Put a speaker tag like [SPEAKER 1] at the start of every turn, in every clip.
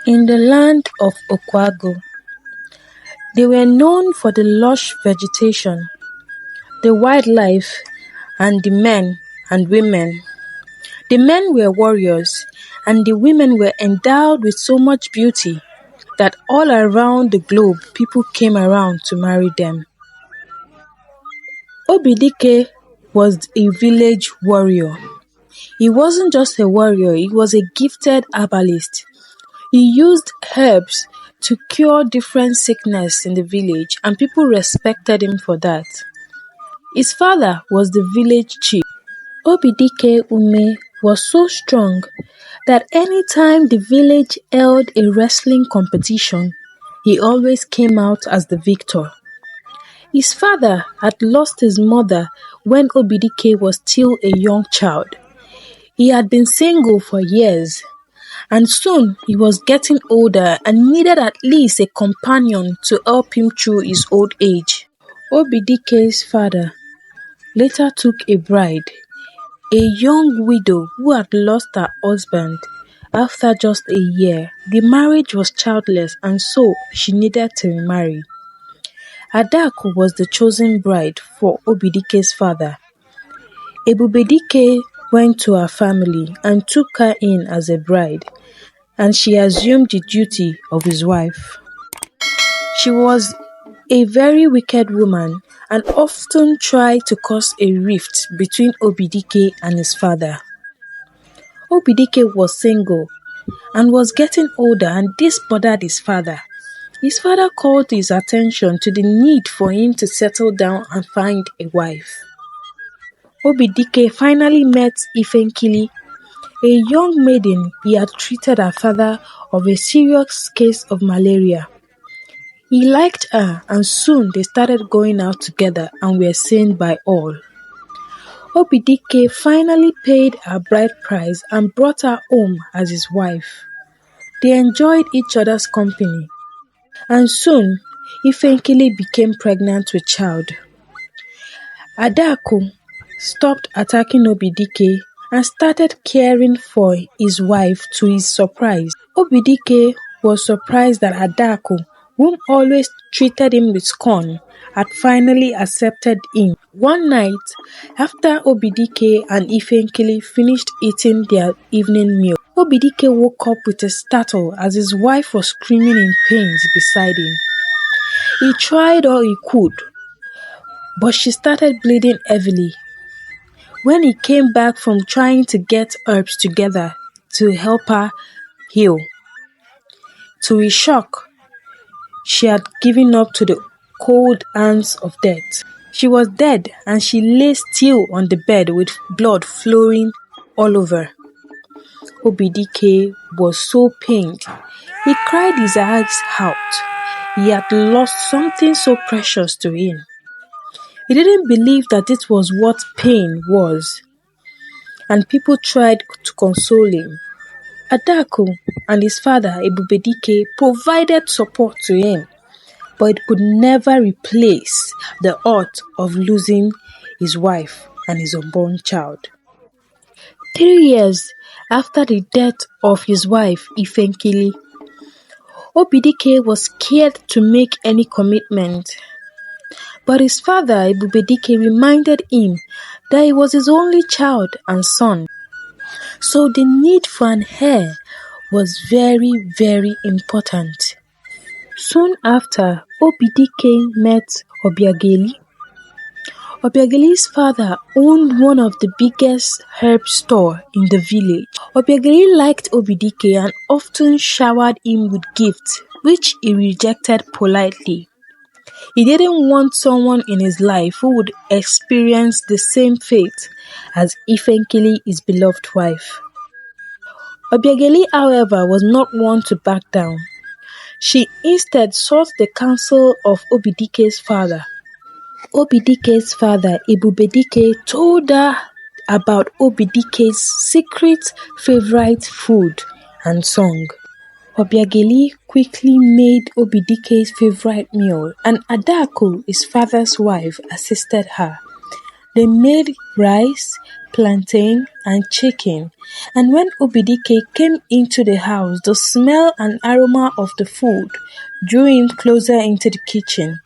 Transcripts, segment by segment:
[SPEAKER 1] In the land of Okwago, they were known for the lush vegetation, the wildlife, and the men and women. The men were warriors, and the women were endowed with so much beauty that all around the globe people came around to marry them. Obidike was a village warrior. He wasn't just a warrior, he was a gifted herbalist. He used herbs to cure different sickness in the village, and people respected him for that. His father was the village chief. Obidike Ume was so strong that anytime the village held a wrestling competition, he always came out as the victor. His father had lost his mother when Obidike was still a young child. He had been single for years, and soon he was getting older and needed at least a companion to help him through his old age. Obidike's father later took a bride, a young widow who had lost her husband after just a year. The marriage was childless, and so she needed to remarry. Adaku was the chosen bride for Obidike's father. Ebubedike went to her family and took her in as a bride, and she assumed the duty of his wife. She was a very wicked woman and often tried to cause a rift between Obidike and his father. Obidike was single and was getting older, and this bothered his father. His father called his attention to the need for him to settle down and find a wife. Obidike finally met Ifenkili, a young maiden he had treated her father of a serious case of malaria. He liked her, and soon they started going out together and were seen by all. Obidike finally paid her bride price and brought her home as his wife. They enjoyed each other's company, and soon Ifenkili became pregnant with child. Adaku stopped attacking Obidike and started caring for his wife to his surprise. Obidike was surprised that Adaku, whom always treated him with scorn, had finally accepted him. One night, after Obidike and Ifenkili finished eating their evening meal, Obidike woke up with a startle as his wife was screaming in pain beside him. He tried all he could, but she started bleeding heavily. When he came back from trying to get herbs together to help her heal, to his shock, she had given up to the cold hands of death. She was dead, and she lay still on the bed with blood flowing all over. Obidike was so pained. He cried his eyes out. He had lost something so precious to him. He didn't believe that it was what pain was, and people tried to console him. Adaku and his father Ebubedike provided support to him, but it could never replace the hurt of losing his wife and his unborn child. 3 years after the death of his wife Ifenkili, Obidike was scared to make any commitment. But his father Ebubedike reminded him that he was his only child and son. So the need for an heir was very, very important. Soon after, Obidike met Obiageli. Obiageli's father owned one of the biggest herb stores in the village. Obiageli liked Obidike and often showered him with gifts, which he rejected politely. He didn't want someone in his life who would experience the same fate as Ifenkili, his beloved wife. Obiageli, however, was not one to back down. She instead sought the counsel of Obidike's father. Obidike's father, Ebubedike, told her about Obidike's secret favorite food and song. Obiageli quickly made Obidike's favorite meal, and Adaku, his father's wife, assisted her. They made rice, plantain, and chicken, and when Obidike came into the house, the smell and aroma of the food drew him closer into the kitchen.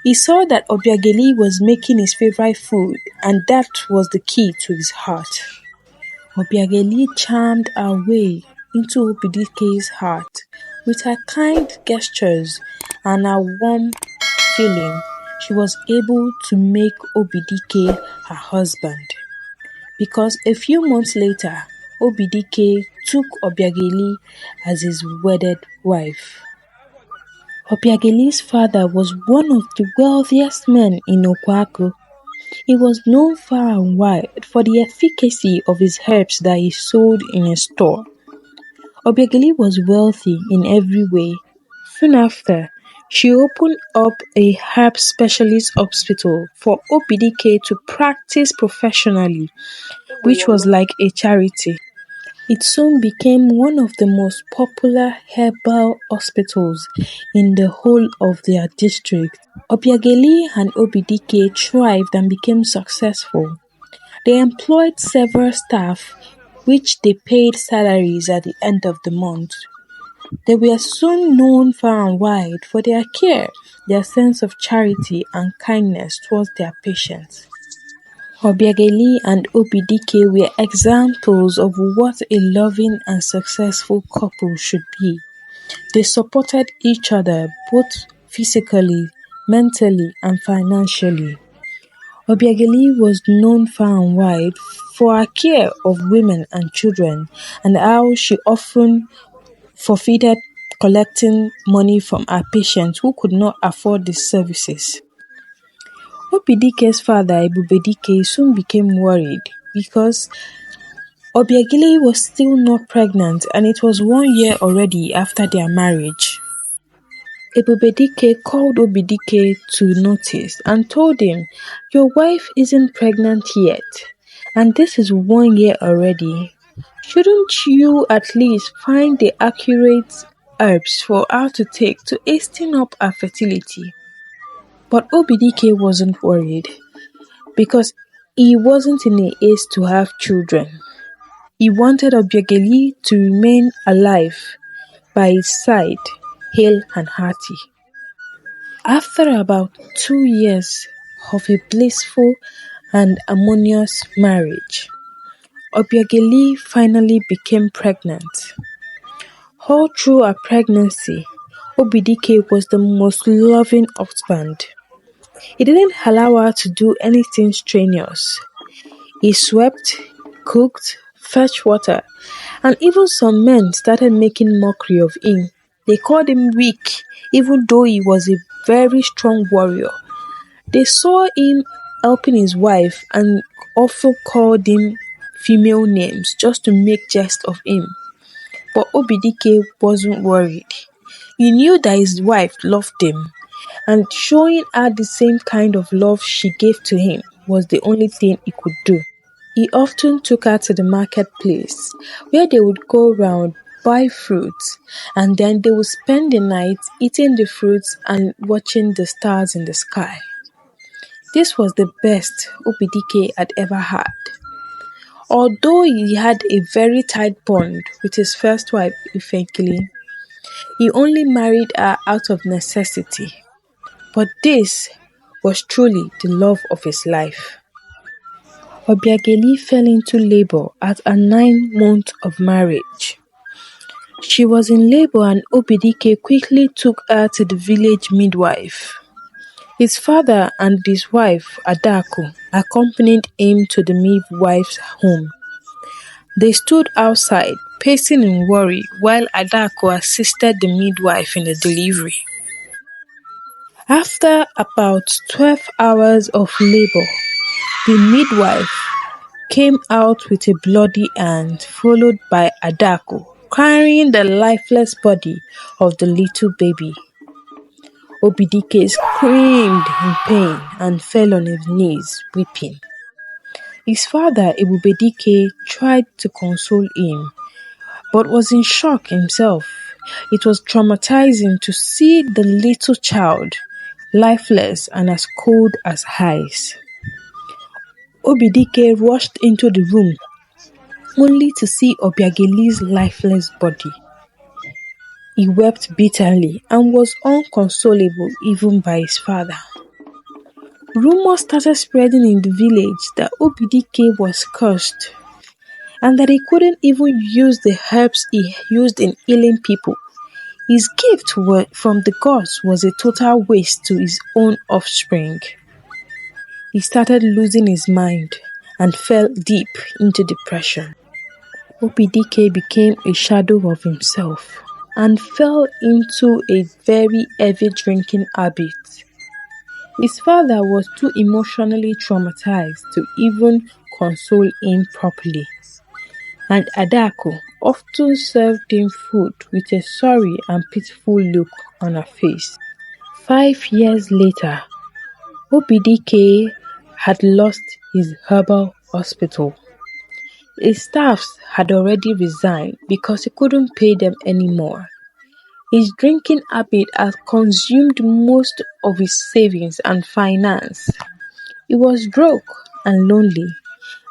[SPEAKER 1] He saw that Obiageli was making his favorite food, and that was the key to his heart. Obiageli charmed her way into Obidike's heart with her kind gestures and her warm feeling. She was able to make Obidike her husband. Because a few months later, Obidike took Obiageli as his wedded wife. Obiageli's father was one of the wealthiest men in Okwaku. He was known far and wide for the efficacy of his herbs that he sold in his store. Obiageli was wealthy in every way. Soon after, she opened up a herb specialist hospital for Obidike to practice professionally, which was like a charity. It soon became one of the most popular herbal hospitals in the whole of their district. Obiageli and Obidike thrived and became successful. They employed several staff, which they paid salaries at the end of the month. They were soon known far and wide for their care, their sense of charity and kindness towards their patients. Obiageli and Obidike were examples of what a loving and successful couple should be. They supported each other both physically, mentally, and financially. Obiageli was known far and wide for her care of women and children and how she often forfeited collecting money from her patients who could not afford the services. Obidike's father, Ebubedike, soon became worried because Obiageli was still not pregnant and it was 1 year already after their marriage. Ebubedike called Obidike to notice and told him, "Your wife isn't pregnant yet, and this is 1 year already. Shouldn't you at least find the accurate herbs for her to take to hasten up her fertility?" But Obidike wasn't worried because he wasn't in a haste to have children. He wanted Obiageli to remain alive by his side, hale and hearty. After about 2 years of a blissful and harmonious marriage, Obiageli finally became pregnant. All through her pregnancy, Obidike was the most loving husband. He didn't allow her to do anything strenuous. He swept, cooked, fetched water, and even some men started making mockery of him. They called him weak, even though he was a very strong warrior. They saw him helping his wife and often called him female names just to make jest of him. But Obidike wasn't worried. He knew that his wife loved him, and showing her the same kind of love she gave to him was the only thing he could do. He often took her to the marketplace, where they would go round, buy fruits, and then they would spend the night eating the fruits and watching the stars in the sky. This was the best Obidike had ever had. Although he had a very tight bond with his first wife, Ifenkili, he only married her out of necessity. But this was truly the love of his life. Obiageli fell into labor at her 9 months of marriage. She was in labor and Obidike quickly took her to the village midwife. His father and his wife, Adaku, accompanied him to the midwife's home. They stood outside, pacing in worry, while Adaku assisted the midwife in the delivery. After about 12 hours of labor, the midwife came out with a bloody hand, followed by Adaku, carrying the lifeless body of the little baby. Obidike screamed in pain and fell on his knees, weeping. His father, Ebubedike, tried to console him, but was in shock himself. It was traumatizing to see the little child, lifeless and as cold as ice. Obidike rushed into the room only to see Obiageli's lifeless body. He wept bitterly and was unconsolable even by his father. Rumors started spreading in the village that Obidike was cursed and that he couldn't even use the herbs he used in healing people. His gift from the gods was a total waste to his own offspring. He started losing his mind and fell deep into depression. Obidike became a shadow of himself and fell into a very heavy drinking habit. His father was too emotionally traumatized to even console him properly, and Adako often served him food with a sorry and pitiful look on her face. 5 years later, Obidike had lost his herbal hospital. His staffs had already resigned because he couldn't pay them anymore. His drinking habit had consumed most of his savings and finance. He was broke and lonely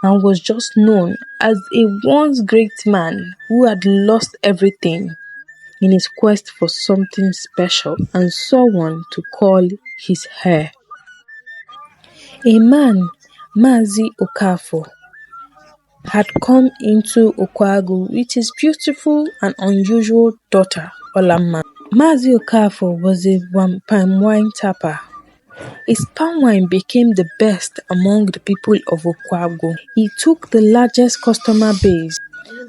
[SPEAKER 1] and was just known as a once great man who had lost everything in his quest for something special and someone to call his heir. A man, Mazi Okafor, had come into Okwagu with his beautiful and unusual daughter, Olamma. Mazi Okafor was a palm wine tapper. His palm wine became the best among the people of Okwagu. He took the largest customer base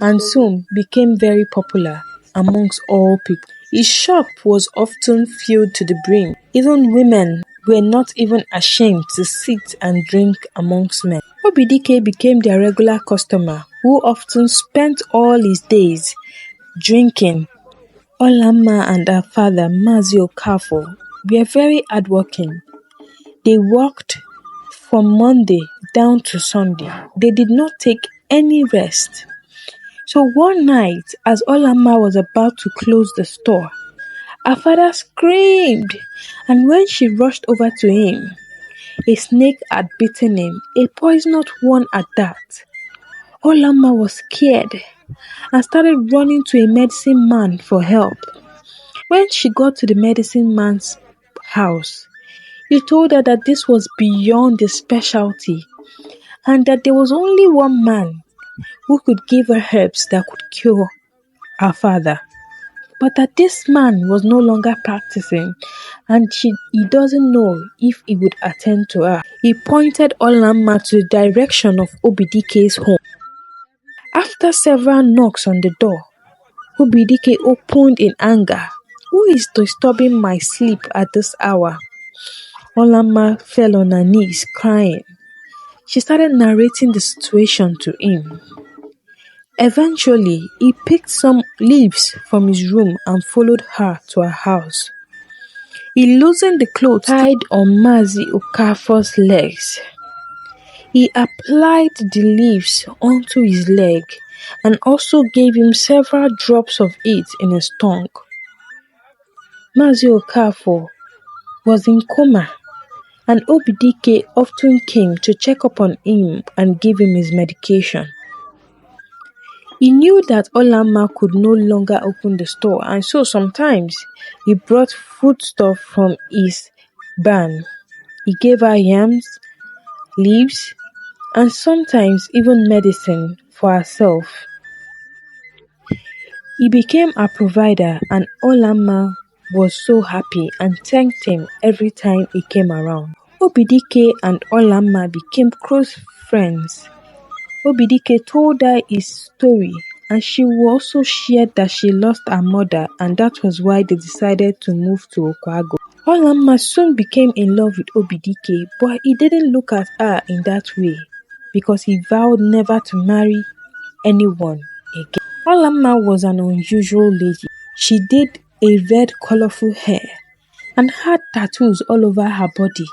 [SPEAKER 1] and soon became very popular amongst all people. His shop was often filled to the brim. Even women were not even ashamed to sit and drink amongst men. Obidike became their regular customer who often spent all his days drinking. Olamma and her father, Mazi Okafor, were very hardworking. They worked from Monday down to Sunday. They did not take any rest. So one night, as Olamma was about to close the store, her father screamed, and when she rushed over to him, a snake had bitten him, a poisonous one at that. Olamma was scared and started running to a medicine man for help. When she got to the medicine man's house, he told her that this was beyond his specialty and that there was only one man who could give her herbs that could cure her father. But that this man was no longer practicing and he doesn't know if he would attend to her. He pointed Olamma to the direction of Obidike's home. After several knocks on the door, Obidike opened in anger. Who is disturbing my sleep at this hour? Olamma fell on her knees crying. She started narrating the situation to him. Eventually, he picked some leaves from his room and followed her to her house. He loosened the clothes tied on Mazi Okafor's legs. He applied the leaves onto his leg and also gave him several drops of it in his tongue. Mazi Okafor was in coma, and Obidike often came to check up on him and give him his medication. He knew that Olamma could no longer open the store, and so sometimes he brought foodstuff from his barn. He gave her yams, leaves, and sometimes even medicine for herself. He became a provider, and Olamma was so happy and thanked him every time he came around. Obidike and Olamma became close friends. Obidike told her his story, and she also shared that she lost her mother, and that was why they decided to move to Okwago. Olamma soon became in love with Obidike, but he didn't look at her in that way because he vowed never to marry anyone again. Olamma was an unusual lady. She did a red colorful hair and had tattoos all over her body.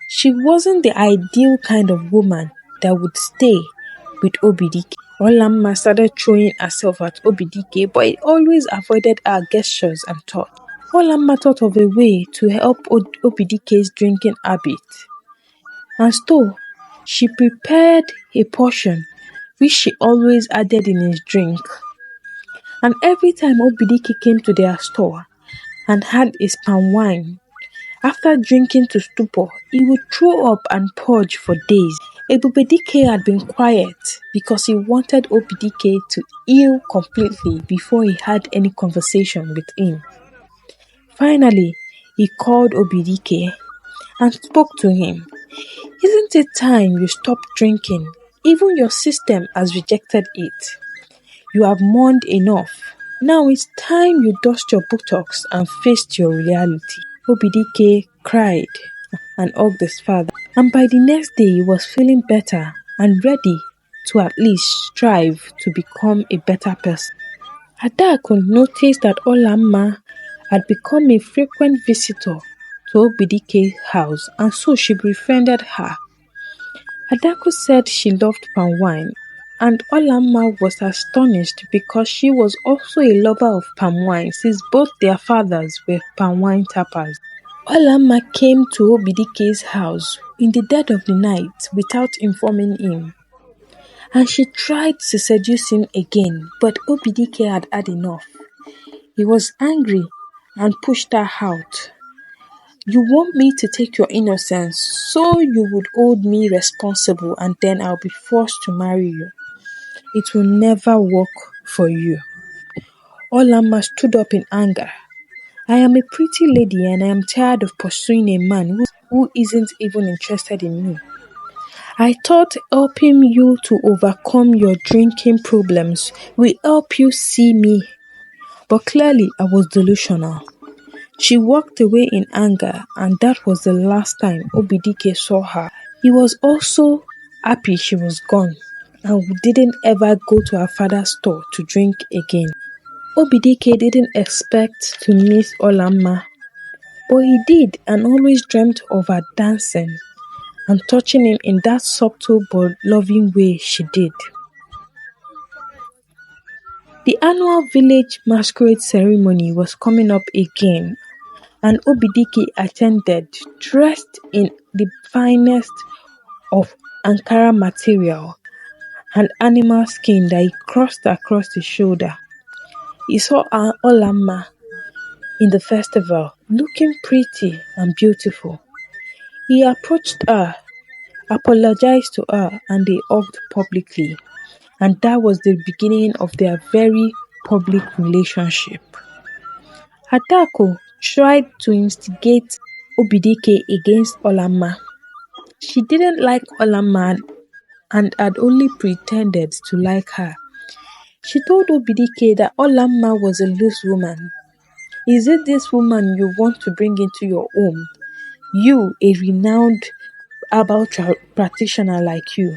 [SPEAKER 1] She wasn't the ideal kind of woman that would stay with Obidike. Olamma started throwing herself at Obidike, but he always avoided her gestures and thought. Olamma thought of a way to help Obidike's drinking habit. And so, She prepared a portion which she always added in his drink. And every time Obidike came to their store and had his palm wine, after drinking to stupor, he would throw up and purge for days. Obidike had been quiet because he wanted Obidike to heal completely before he had any conversation with him. Finally, he called Obidike and spoke to him. Isn't it time you stopped drinking? Even your system has rejected it. You have mourned enough. Now it's time you dust your buttocks and faced your reality. Obidike cried and hugged his father, and by the next day he was feeling better and ready to at least strive to become a better person. Adaku noticed that Olamma had become a frequent visitor to Obidike's house, and so she befriended her. Adaku said she loved palm wine, and Olamma was astonished because she was also a lover of palm wine since both their fathers were palm wine tappers. Olamma came to Obidike's house in the dead of the night without informing him, and she tried to seduce him again, but Obidike had had enough. He was angry and pushed her out. You want me to take your innocence so you would hold me responsible and then I'll be forced to marry you. It will never work for you. Olamma stood up in anger. I am a pretty lady and I am tired of pursuing a man who isn't even interested in me. I thought helping you to overcome your drinking problems will help you see me, but clearly I was delusional. She walked away in anger, and that was the last time Obidike saw her. He was also happy she was gone and didn't ever go to her father's store to drink again. Obidike didn't expect to miss Olamma, but he did and always dreamt of her dancing and touching him in that subtle but loving way she did. The annual village masquerade ceremony was coming up again, and Obidike attended dressed in the finest of Ankara material and animal skin that he crossed across his shoulder. He saw Olamma in the festival, looking pretty and beautiful. He approached her, apologized to her, and they hugged publicly. And that was the beginning of their very public relationship. Adaku tried to instigate Obidike against Olamma. She didn't like Olamma and had only pretended to like her. She told Obidike that Olamma was a loose woman. Is it this woman you want to bring into your home? You, a renowned herbal practitioner like you.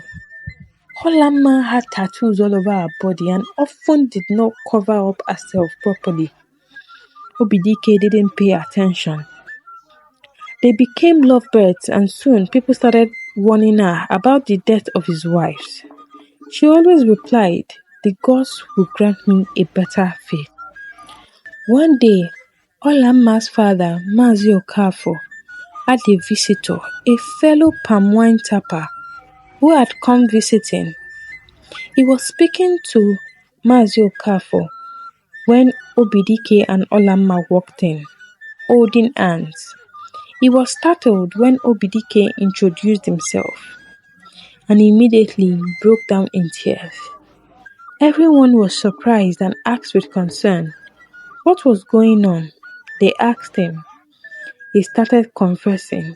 [SPEAKER 1] Olamma had tattoos all over her body and often did not cover up herself properly. Obidike didn't pay attention. They became lovebirds and soon people started warning her about the death of his wives. She always replied, the gods will grant me a better fate. One day, Olamma's father, Mazi Okafo, had a visitor, a fellow palm wine tapper, who had come visiting. He was speaking to Mazi Okafo when Obidike and Olamma walked in, holding hands. He was startled when Obidike introduced himself and immediately broke down in tears. Everyone was surprised and asked with concern what was going on. They asked him. He started confessing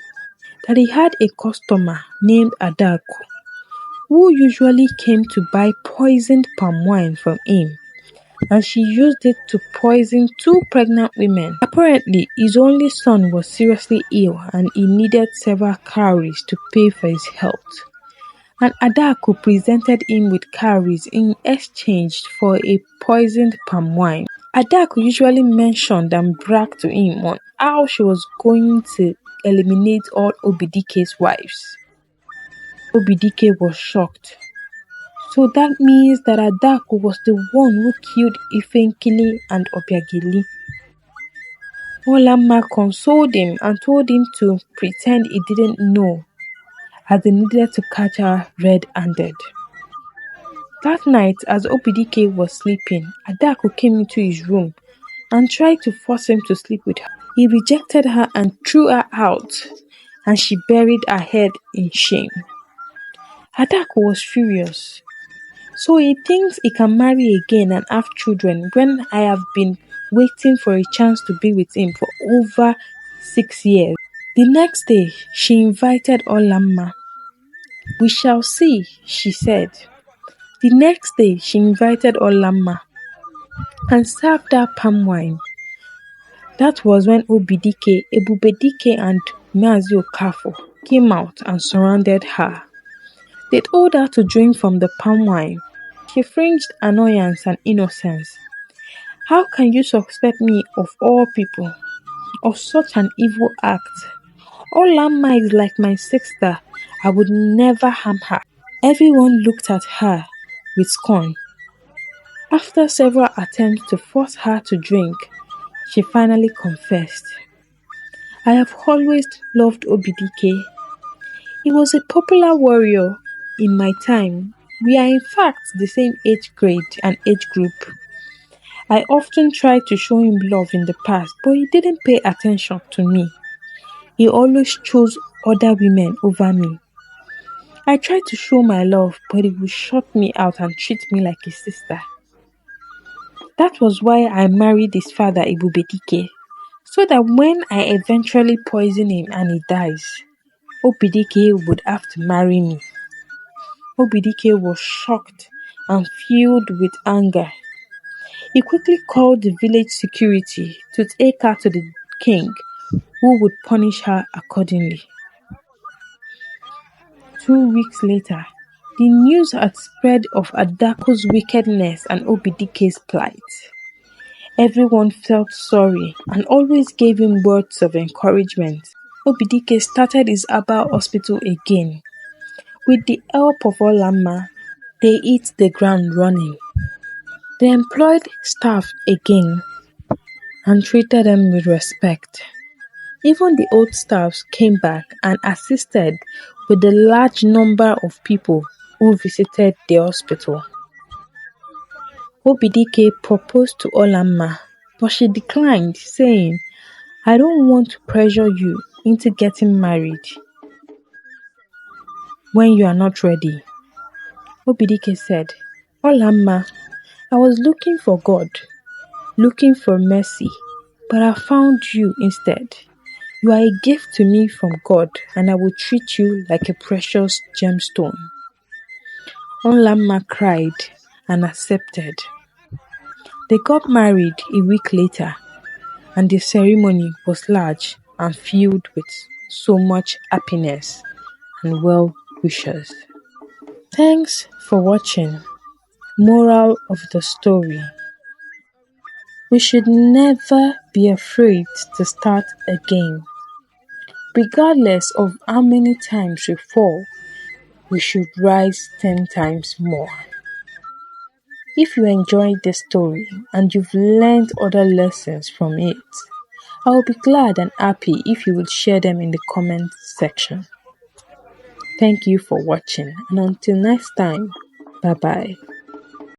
[SPEAKER 1] that he had a customer named Adaku who usually came to buy poisoned palm wine from him, and she used it to poison two pregnant women. Apparently, his only son was seriously ill and he needed several cowries to pay for his health. And Adaku presented him with cowries in exchange for a poisoned palm wine. Adaku usually mentioned and bragged to him on how she was going to eliminate all Obidike's wives. Obidike was shocked. So that means that Adaku was the one who killed Ifenkili and Obiagili. Olamma consoled him and told him to pretend he didn't know as they needed to catch her red-handed. That night, as Obidike was sleeping, Adaku came into his room and tried to force him to sleep with her. He rejected her and threw her out, and she buried her head in shame. Adaku was furious. So he thinks he can marry again and have children when I have been waiting for a chance to be with him for over 6 years. The next day, she invited Olamma. We shall see, she said. The next day, she invited Olamma and served her palm wine. That was when Obidike, Ebubedike and Mazi Okafo came out and surrounded her. They told her to drink from the palm wine. She fringed annoyance and innocence. How can you suspect me of all people of such an evil act? Olamma is like my sister. I would never harm her. Everyone looked at her with scorn. After several attempts to force her to drink, she finally confessed. I have always loved Obidike. He was a popular warrior in my time. We are in fact the same age grade and age group. I often tried to show him love in the past, but he didn't pay attention to me. He always chose other women over me. I tried to show my love, but he would shut me out and treat me like a sister. That was why I married his father, Ebubedike, so that when I eventually poison him and he dies, Obidike would have to marry me. Obidike was shocked and filled with anger. He quickly called the village security to take her to the king, who would punish her accordingly. 2 weeks later, the news had spread of Adaku's wickedness and Obidike's plight. Everyone felt sorry and always gave him words of encouragement. Obidike started his herbal hospital again. With the help of Olamma, they hit the ground running. They employed staff again and treated them with respect. Even the old staffs came back and assisted with the large number of people who visited the hospital. Obidike proposed to Olamma, but she declined, saying, I don't want to pressure you into getting married when you are not ready. Obidike said, Olamma, I was looking for God, looking for mercy, but I found you instead. You are a gift to me from God, and I will treat you like a precious gemstone. Olamma cried and accepted. They got married a week later, and the ceremony was large and filled with so much happiness and well wishes. Thanks for watching. Moral of the story: we should never be afraid to start again. Regardless of how many times we fall, we should rise 10 times more. If you enjoyed this story and you've learned other lessons from it, I will be glad and happy if you would share them in the comment section. Thank you for watching, and until next time, bye bye.